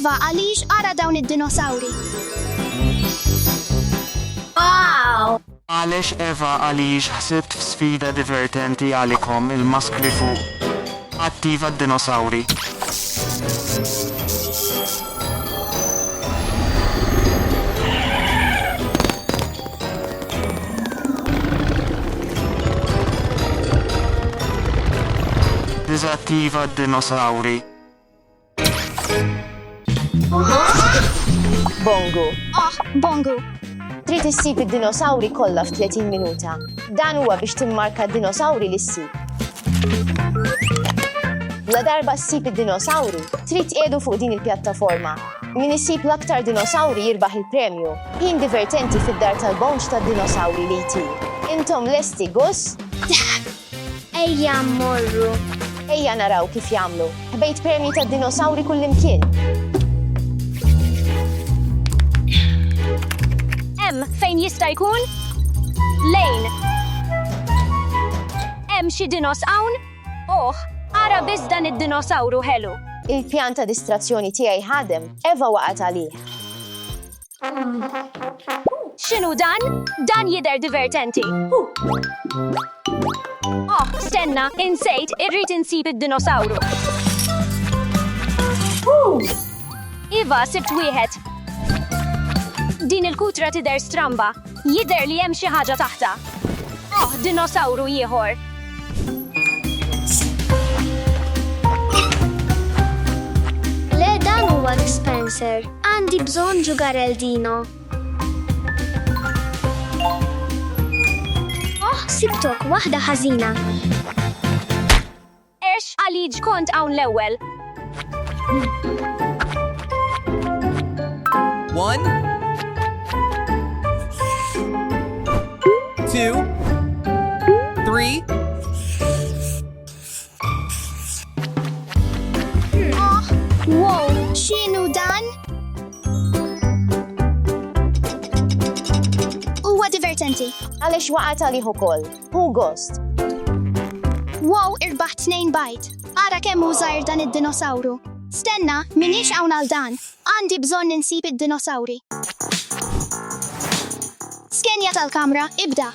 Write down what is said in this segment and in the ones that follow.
Eva, għaliex ara dawn id-dinosawri? Wow! Għaliex Eva għaliex ħsibt f'sfida divertenti għalikom il-maskli fuq. Attiva d-dinosawri. Disattiva d-dinosawri. Bongo. Oh, Bongo. Trid issib id-dinosawri kollha f'30 minuta. Dan huwa biex timmarka d-dinosawri li ssib. La darba ssib id-dinosawri, trid qiegħdu fuq din il-pjattaforma. Min issib l-aktar dinosawri jirbaħ il-premju. Ħin divertenti fid-dar tal-bonġ tad-dinosawri li jtir. Intom lesti Gus? Ejja mmorru. Ejja naraw kif jagħmlu. Ħbejt premji tad-dinosawri kullimkien. Fejn jista' jkun? Lejn. Hemm xi dinos hawn? Oh, ara biss dan id-dinosawru ħelu. Il-pjan ta' distrazzjoni tiegħi ħadem, Eva waqgħet għalih. X'inhu dan? Dan jidher divertenti. Oh, stenna, insejt, irrid insib id-dinosawru. Iva, sibt wieħed. Din il-kutra tidher stramba. Jidher li hemm xi ħaġa taħta. Oh, dinosawru ieħor. Le dan huwa Spencer. Għandi bżonn ġugarell dino. Oh, sibtok waħda ħażina. Ex għaliex kont hawn l-ewwel. 1 2 3 Wow, x'inhu dan? Huwa divertenti. Għaliex waqgħet għalih ukoll. Hu gost. Wow, irbaħ 2 bajt. Ara kemm hu żgħir dan id-dinosawru. Stenna, minix hawn għal dan. Għandi bżonn insib id-dinosawri. Skenja tal-kamra, ibda.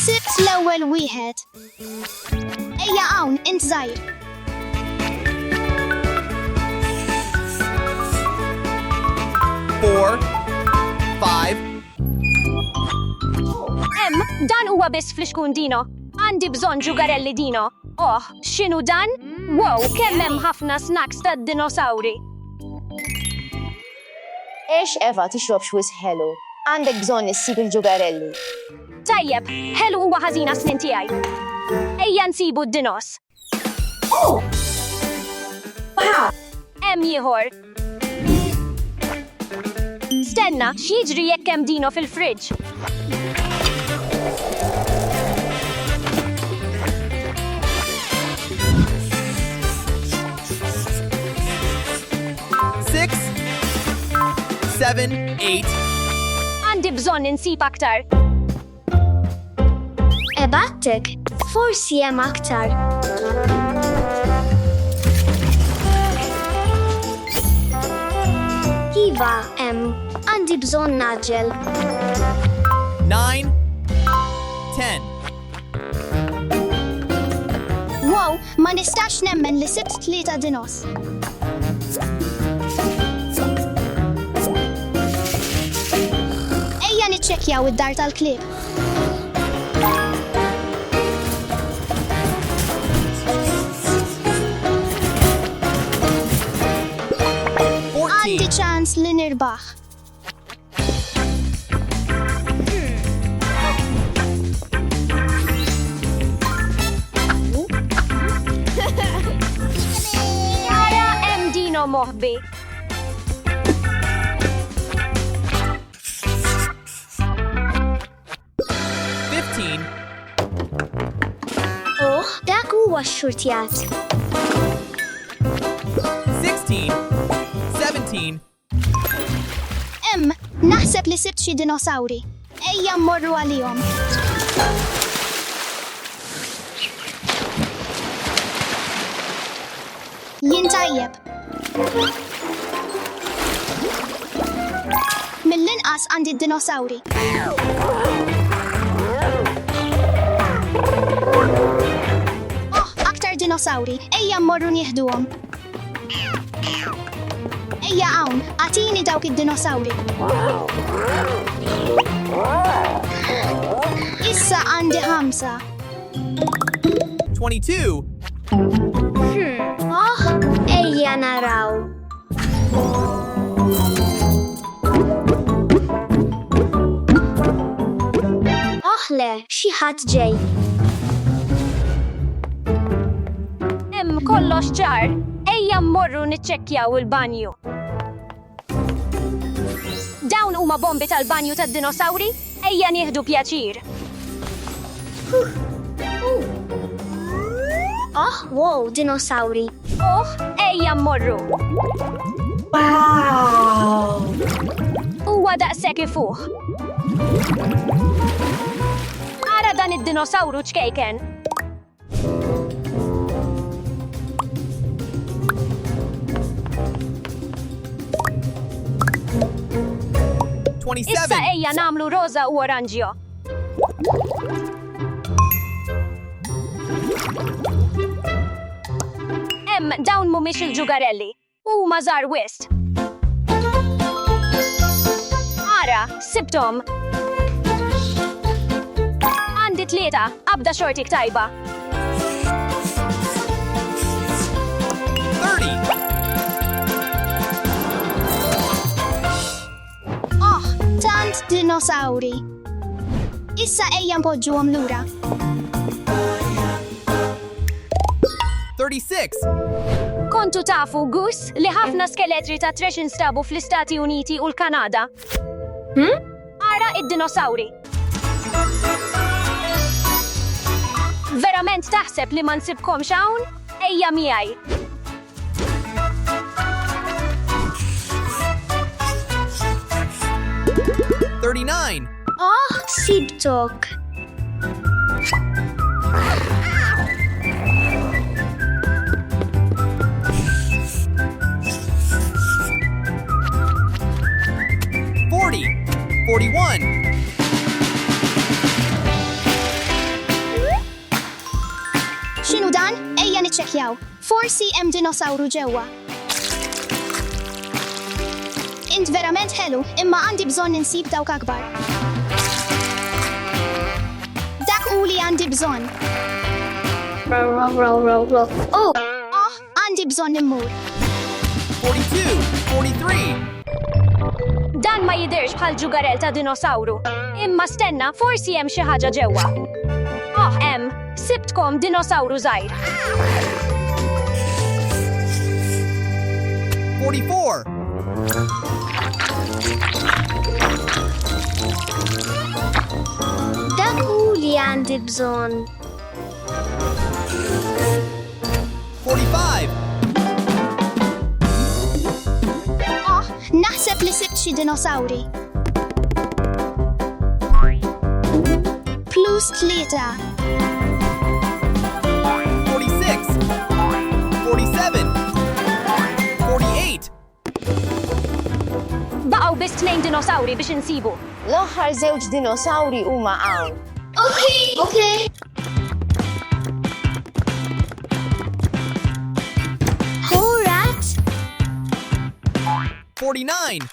Sibt l-ewwel wieħed. Ejja hawn, int żgħir. Four, 5 Dan huwa biss fl-ixkun dino. Għandi bżonn ġugarelli dino. Oh, x'inhu dan? Wow, kemm hemm ħafna snacks tad-dinosawri. Ex Eva tixrob xwis ħelu. Għandek bżonn issib il-ġugarelli. Tajjeb, ħelu huwa ħażina snin tiegħi. Ejja nsibu d-dinos. Hemm ieħor. Stenna, x'jiġri jekk hemm dino fil-friġġ? Six, 7, 8 Għandi bżonn insib aktar. Ebattek, forsi hemm aktar. Iva, għandi bżonn naġġel. 9 10 Wow, ma nistax nemmen li sibt 3 dinos. Ejja niċċekkjaw id-dar tal-klieb. Għandi ċans li nirbaħ. Ara hemm dino moħbi. Oh, dak huwa x-xurtjat. 16 17 Naħseb li sibt xi dinosawri. Ejja mmorru għalihom. Jien tajjeb. Mill-inqas għandi d-dinosawri. Oh, aktar dinosawri. Ejja mmorru nieħduhom. Ejja hawn, għatini dawk id-dinosawri. Issa għandi 5. 22. Oh, ejja naraw. Le, xi ħadd ġej. Hemm kollox ċar. Ejja mmorru niċċekkjaw il-banju. Dawn huma bombi tal-banju tad-dinosawri? Ejja nieħdu pjaċir. Oh, wow, dinosawri. Oh, ejja mmorru. Huwa daqshekk ifuh. Ara dan id-dinosawru ċkejken. Issa ejja namlu roza u oranġjo. Dawn mhumiex il-ġugarelli. Huma żgħar wisq. Ara, sibtom. Għandi 3, abda xortik tajba. 30. Oh, tant dinosawri. Issa ejja npoġġuhom lura. 36. Kontu tafu, Gus, li ħafna skeletri ta' trex instabu fl-Istati Uniti u l-Kanada? Ara id-dinosawri. Verament taħseb li ma nsibkomx hawn? Ejja miegħi. Oh, sibtok. X'inhu dan? Ejja niċċekkjaw. Forsi hemm dinosawru ġewwa. Int verament ħelu, imma għandi bżonn insib dawk akbar. Dak hu li għandi bżonn. Oh, Oh, għandi bżonn immur. 42. 43. Dan ma jidirx bħal ġugarel ta' dinosawru. Imma stenna, forsi hemm xi ħaġa ġewwa. Oh, hemm, sibtkom dinosawru żgħir. 44. dak hu li għandi bżonn. 45. Oh, naħseb li sibt xi dinosawri. Plus 3. 46. 47. 48. Baqgħu biss 2 dinosawri biex insibu. L-aħħar żewġ dinosawri huma hawn. Okay. Alright. 49.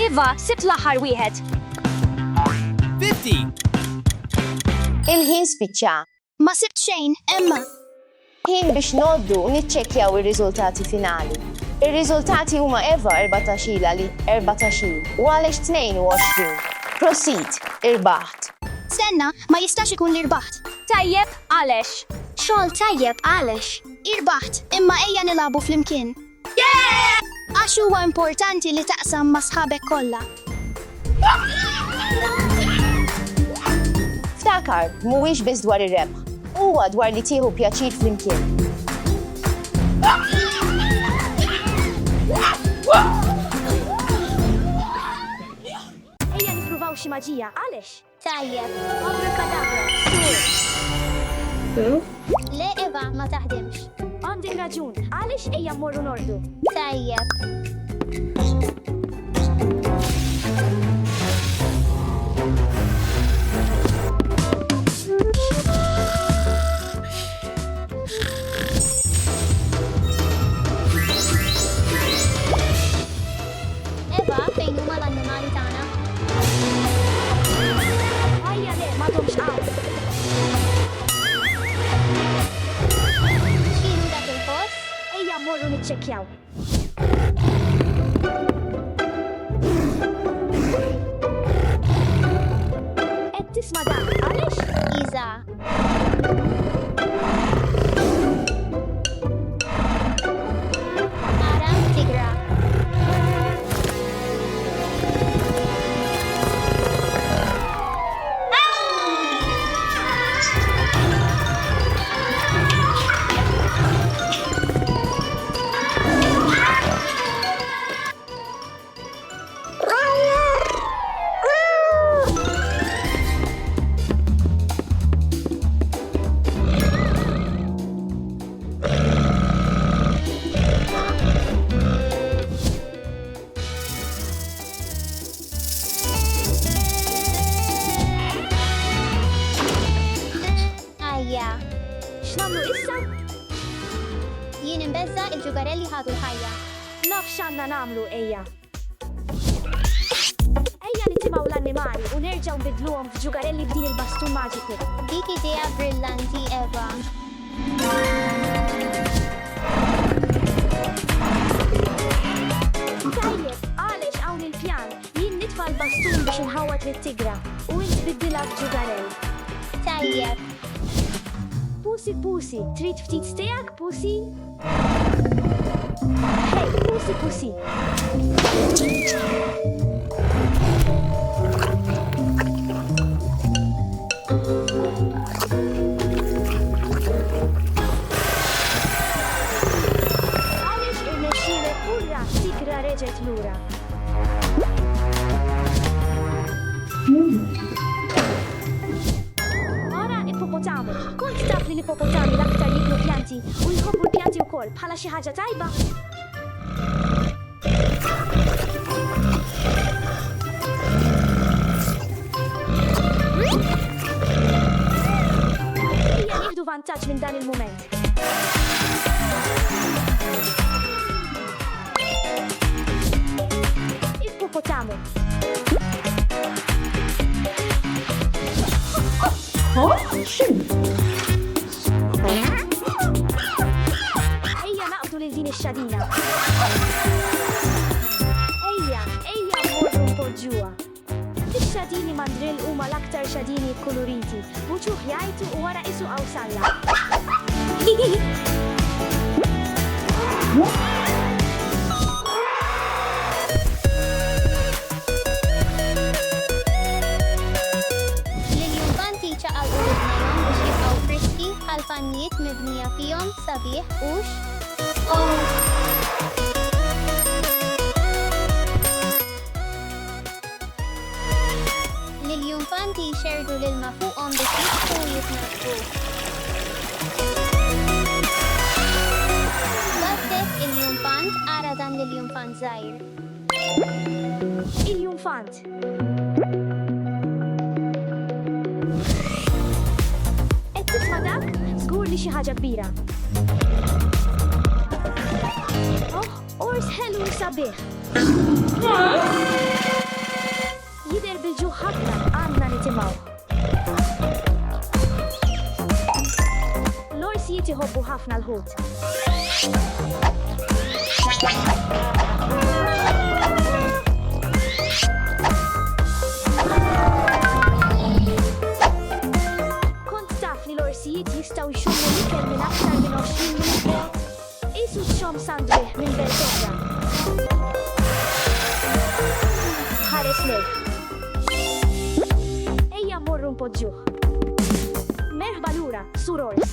Iva, sibt l-aħħar wieħed. 50. Il-ħin spiċċa. Ma sibt xejn, imma. Ħin biex noddu u niċċekkjaw ir-riżultati finali. Ir-riżultati huma Eva 14 li 14 u Alex 22. Proceed, irbaħt. Stenna, ma jistax ikun li rbaħt. Tajjeb, Alex. Xogħol tajjeb għalex. Irbaħt, imma ejja nilabu flimkien. Għax huwa importanti li taqsam ma' sħabek kollha. Ftakar, mhuwiex biss dwar ir-rebħ. Huwa dwar li tieħu pjaċir flimkien. Ejja nippruvaw xi maġija, għaliex? Tajjeb, abracadabra, sur. Le Eva ma taħdimx. Għandek raġun, għaliex ejja mmorru nordu? Tajjeb. Eva, fejn huma l-annimali tagħna? Ejja le, m'għadhomx hawn. X'kienu dak il-post? Ejja mmorru niċċekkjaw. Qed tisma' dak, għaliex? Iża. Ara tigra. Ajja. X'nagħmlu issa? Jien imbezza il-ġugarelli ħadu l-ħajja. Naf x'għandna nagħmlu ejja. Ejja nitimgħu l-annimali u nerġgħu nbidluhom f'ġugarelli b'din il-bastun maġiku. Dik idea brillanti, Eva. Tajjeb, għaliex hawn il-pjan jien nitfa' l-bastun biex inħawat lit-tigra u int biddilha f'ġugarell. Tajjeb. Pusi, Pusi, trid ftit stejak, Pusi? Hej, Pusi, Pusi. Għaliex irnexxielek urra tigra reġgħet lura. Ora ippopotami. Kont taf li l-ippopotami l-aktar jiklu pjanti u jħobbu l-pjanti wkoll bħala xi ħaġa tajba? Ejja nieħdu vantaġġ minn dan il-mument. Ippopotamu. Ejja naqbdu lil din ix-xadina. Ejja mmorru npoġġuha. Ix-xadini mandrill huma l-aktar xadini koloriti. Wuċuħ jgħidu u wara isu salla. L-infanti ċaqalqu bidnejhom biex jibqgħu friski bħal pannijiet mibnija fihom sabiħ ux. L-infanti jxerdu l-ilma fuqhom biex jibqgħu jitnaffsu. Battek il-infant ara dan l-infant żgħir. Il-infant. Tisma' dak? Żgur li xi ħaġa kbira. Oh, ors ħelu sabiħ. Jidher bil-ġuħ ħafna għandna nitimgħu. L-orsijiet iħobbu ħafna l-ħut. L-orsijiet jistgħu jxummu l-ikel minn aktar minn 20 minuta. Isu xom sandwich minn bel-togra. Ħares lejh. Ejja mmorru npoġġuh. Merħba lura, Sur Ors.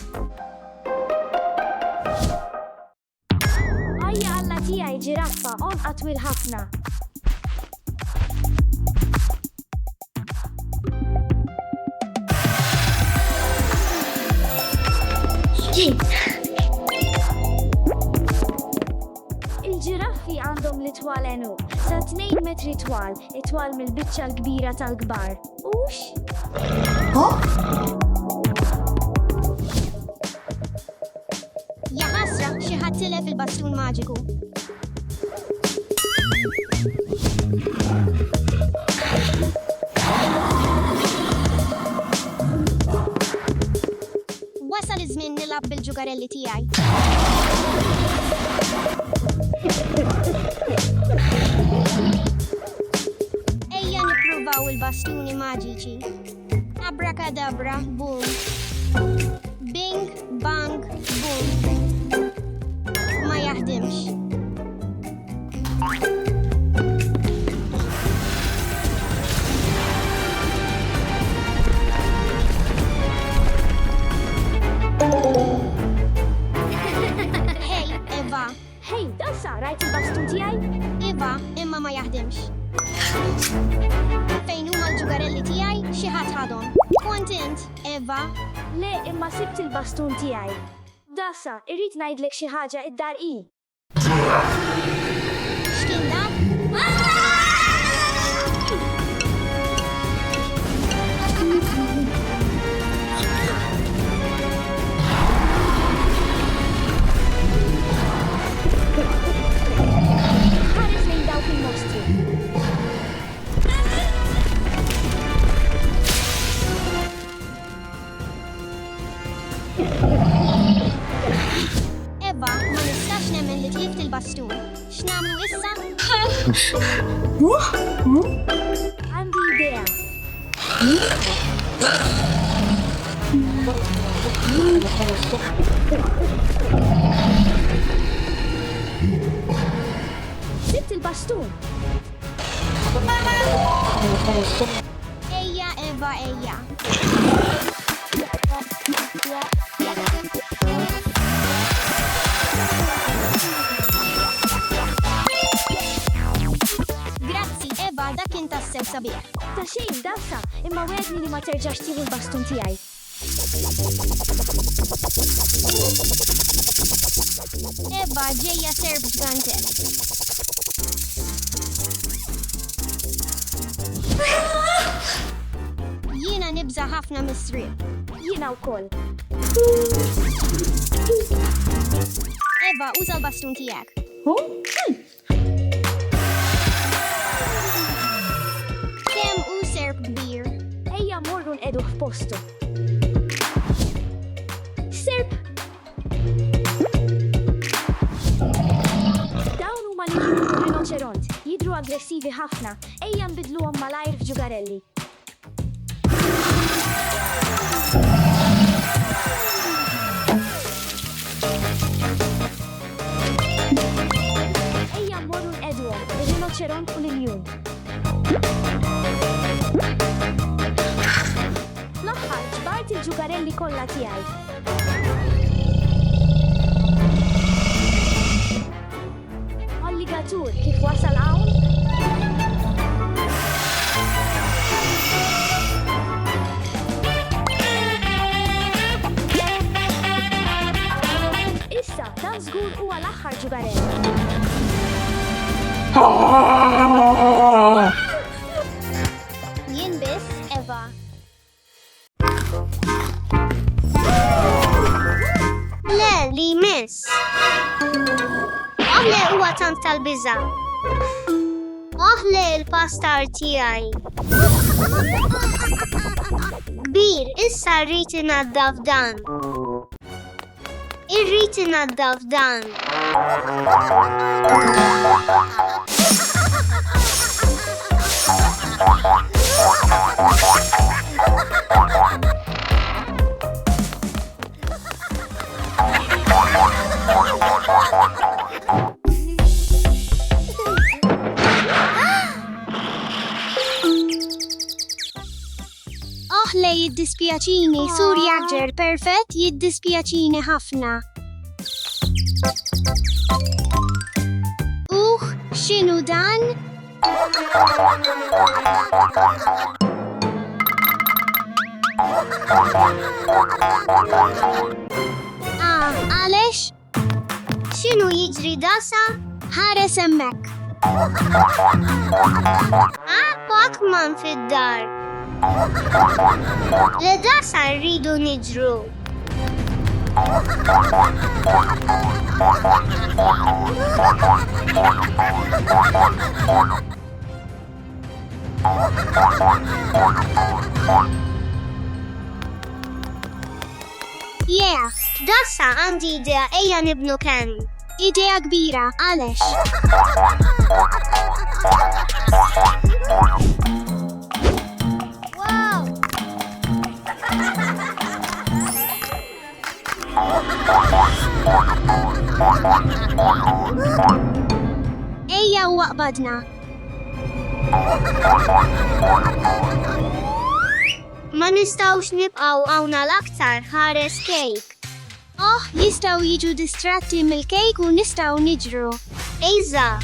Ajja alla tiegħi ġiraffa onqa twil ħafna. itwal enu. Sa 2 metri itwal mill-biċċa l-kbira tal-kbar. Ux? Ja ħasra xi ħadd tilef il-bastun maġiku. Wasal iż-żmien nilab bil-ġugarelli tiegħi. Ejja nippruvaw il-bastuni maġiċi. Abracadabra, boom. Bing, bang, boom. Ma jaħdimx. Hey, Eva. Hej, dasa, rajt il-bastun tiegħi? Eva, imma ma jaħdimx. Fejn huma l-ġugarelli tiegħi xi ħadd ħadhom. Kont int, Eva? Le, imma sibt il-bastun tiegħi. Dasa, irrid ngħidlek xi ħaġa id-dar i. X'kien dak? Ħares lejn dawk il-mostri. Eva, ma nistax nemmen li tlift il-bastun. X'nagħmlu issa? Għandi idea. Sibt il-bastun. Ejja, Eva, ejja. Grazzi, Eva, dak kien tassew sabiħ. Ta' xejn, dasa, imma wedni li ma terġax tieħu l-bastun tiegħi. Eva, ġejja serb ġgantek. Jiena nibża ħafna mis-sriq. Jiena wkoll. Eva, uża l-bastun tiegħek. Kemm hu serb kbir? Ejja morru nqedu f'postu. Serb! Dawn huma rinoċeront, jidhru aggressivi ħafna. Ejja nbidluhom malajr f'ġugarelli. Ejja mmorru nqeduhom, ir-rinoċeront u l-iljun. Fl-aħħar ġbart il-ġugarelli kollha tiegħi. Alligatur kif wasal hawn? Issa, dan żgur huwa l-aħħar ġugarell. Jien biss, Eva. Le, li miss. Oħle huwa tant tal-biża. Oħle il-pastar tiegħi. Kbir, issa rrid inaddaf dan. Irrid inaddaf dan. Oħle jiddispjaċini, sur jaġġer, perfett, jiddispjaċini ħafna. X'inhu dan? Għalex? X'inhu jiġri dasa? Ħares hemmhekk. Pac-Man fid-dar. L-dasa rridu niġru. Yeah, Dasa għandi idea ejja nibnu kemm. idea kbira, għalex. Wow! Ejja u waqbadna. Ma nistawx nibqaw għawna l-aktar ħares kejk. Oh, jistaw jiġu distratti mill-kejk u nistaw niġru. Ejza!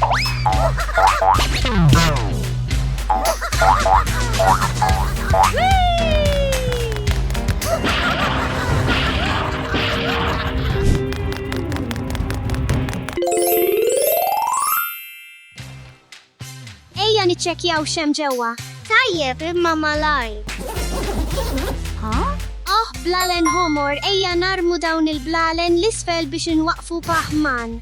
Ejja niċċekjaw xem ġewwa. Tajjeb imma malaj. Oh, blalen homor, ejja narmu dawn il-blalen l-isfel biex nwaqfu paħman.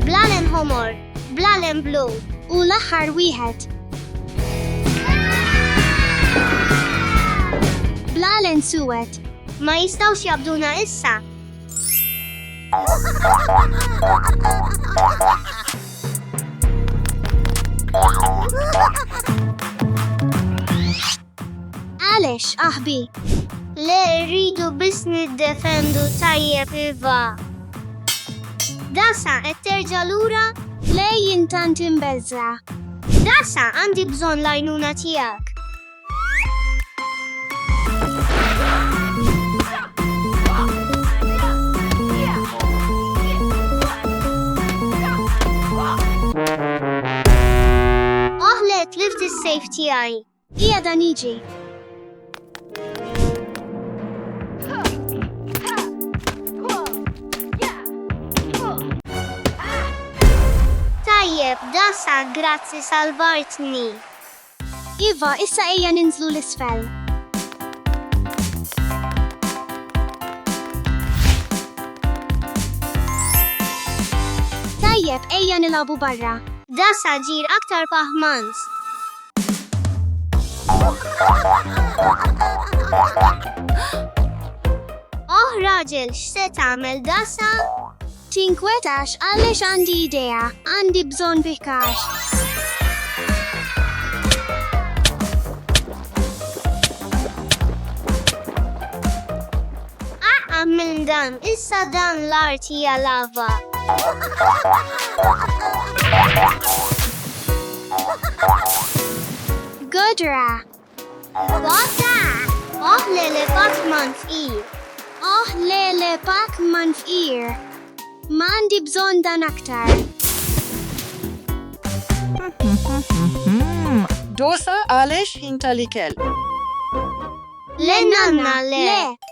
Blalen homor, blalen blu. U l-aħħar wieħed. Blalen suwed. Ma jistawx jabduna issa. Għalex, aħbi. Le rridu biss niddefendu tajjeb iva. Dasa qed terġa' lura? Le jintant imbezza. Dasa għandi bżonn l-għajnuna tiegħek. Oħlet lift is-sejf tiegħi. Ija dan iġi. Tajjeb, Dasa, grazzi salvartni. Iva, issa ejja ninżlu l-isfel. Tajjeb, ejja nilabu barra. Dasa ġir aktar paħmans. Oh raġel, x'se tagħmel Dasa? Tinkwetax għaliex għandi idea, għandi bżon bikax. Minn dan, issa dan l-art hija lava. Gudra. Gota! Oh lele Pac-Man f'ir. Oh lele Pac-Man f'ir. Ma għandi bżon dan aktar. Dosa għalex hinta li kell. Le nanna le. Le,